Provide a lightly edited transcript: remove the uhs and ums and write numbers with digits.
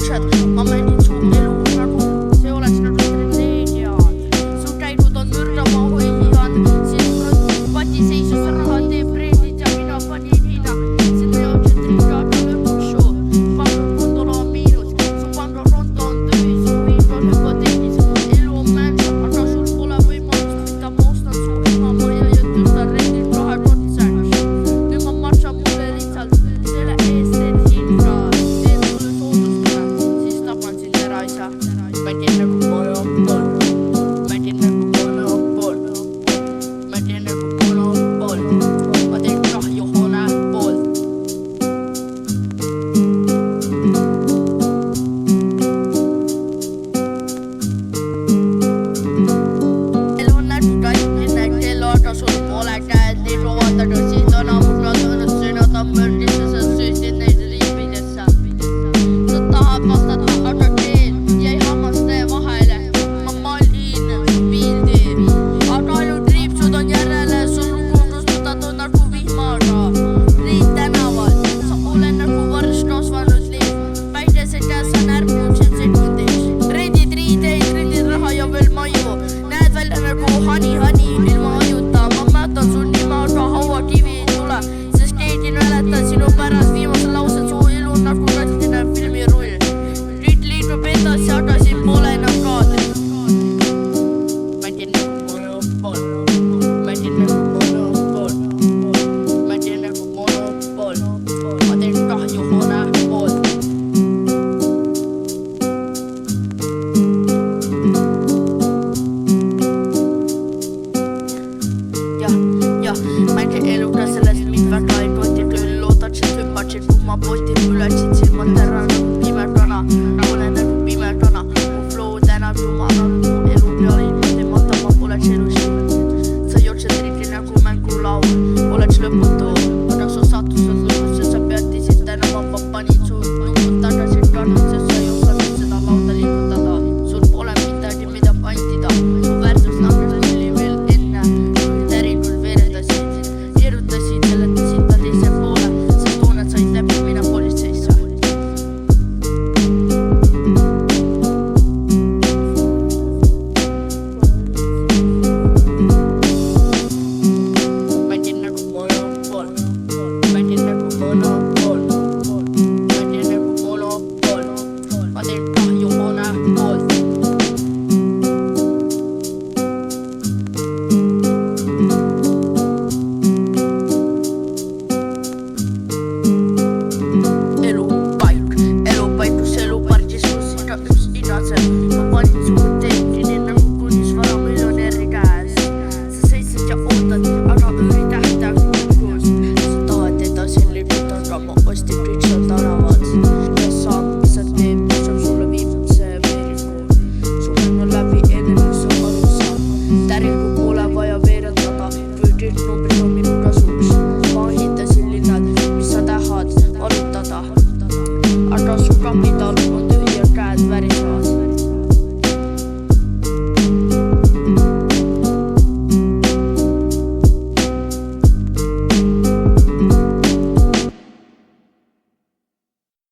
kutsed, ma mängin su elu nagu see oleks nagu strateegia. Su käigud on mürra, ma hoian sind patiseisus, raha teeb reedid ja mina panin hinna. Sinna jõudsid rikkaga lõpuks show, pangakontol on miinus, su pangakonto on töö, su viib on hüpoteegis. Elu on mänsa, aga sul pole võimalust, mida ma ostan su ema maja ja tütar rendib kahekordseks. Nüüd ma maksan mulle lihtsalt selle eest, et hinda teen sulle soodustuse, siis tapan sind ära ei saa. Mängin nagu monopol, mängin nagu monopol, mängin nagu monopol, ma teen kahju hoone poolt. Elu on nagu kaitsmine kello, aga sul pole käed nii ruvad, aga siit on ammut nad õnnest sünad on mürgisse, sa süstid neid riipidesse. Sa tahad vastata, aga keel jäi hammaste vahele. Ma malin pildi, aga ainult riipsud on järele. Sul unustutad on nagu vihmaga riid tänaval, sa ole nagu varš kasvanud liiv. Päikese käes on ärpnud siin sekundis, rendid riideid, rendid raha ja veel maju. Näed välja nagu hani ilma ajuta. Ma mäletan su nime, aga hauakivi ei tule, sest keegi mäletab sinu pärast viimasel lausel. Su elu nagu katsine filmirull, nüüd liigub edasi, aga siin pole enam kaadrit. Mängin nagu monopol, mängin nagu monopol, mängin nagu monopol, ma teen kahju hoone poolt. Jah, mängin eluga sellest mind väga ei koti küll. Loodaksid hüppaksid, kui ma postin üleksid silmad ära nagu pime kana. Olen nagu pime kana, mu flow täna jumala mu elu peale teemata, ma poleks elus. Sa jooksed ringi nagu mängulaul, oleks lõputu, aga su saatus on lõpus, sest sa peatisid tänava. Ma panin su nukud tagasi kannus, sest sa ei osanud seda lauda liigutada. Sul pole midagi, mida pantida, su väärtus langes oli veel enne, kui täringul veerendasid. Keerutasid, seletasid ta teise poole, sest tunned said läbi minna politseisse. Mängin nagu monopol, mängin nagu monopol, mängin nagu monopol, ma teen kahju hoone poolt. Elupaikus, elupargis, kus igaüks igaseb. Ma panin sulle teeki nii nagu kunnisvara miljonäri käes. Sa seisid ja ootad, aga üüri tähtaeg kukkus. Sa tahad edasi liikuda, aga ma ostin kõik seal tänavad. Ja saab, mis sa teed, mis on sulle viimase veeriku. Su mäng on läbi enne, kui sa aru saad. Täringu pole vaja veerendada, kui kõik numbrid on minu kasuks. Ma hindasin linnad, mis sa tahad arutada, aga su kapital on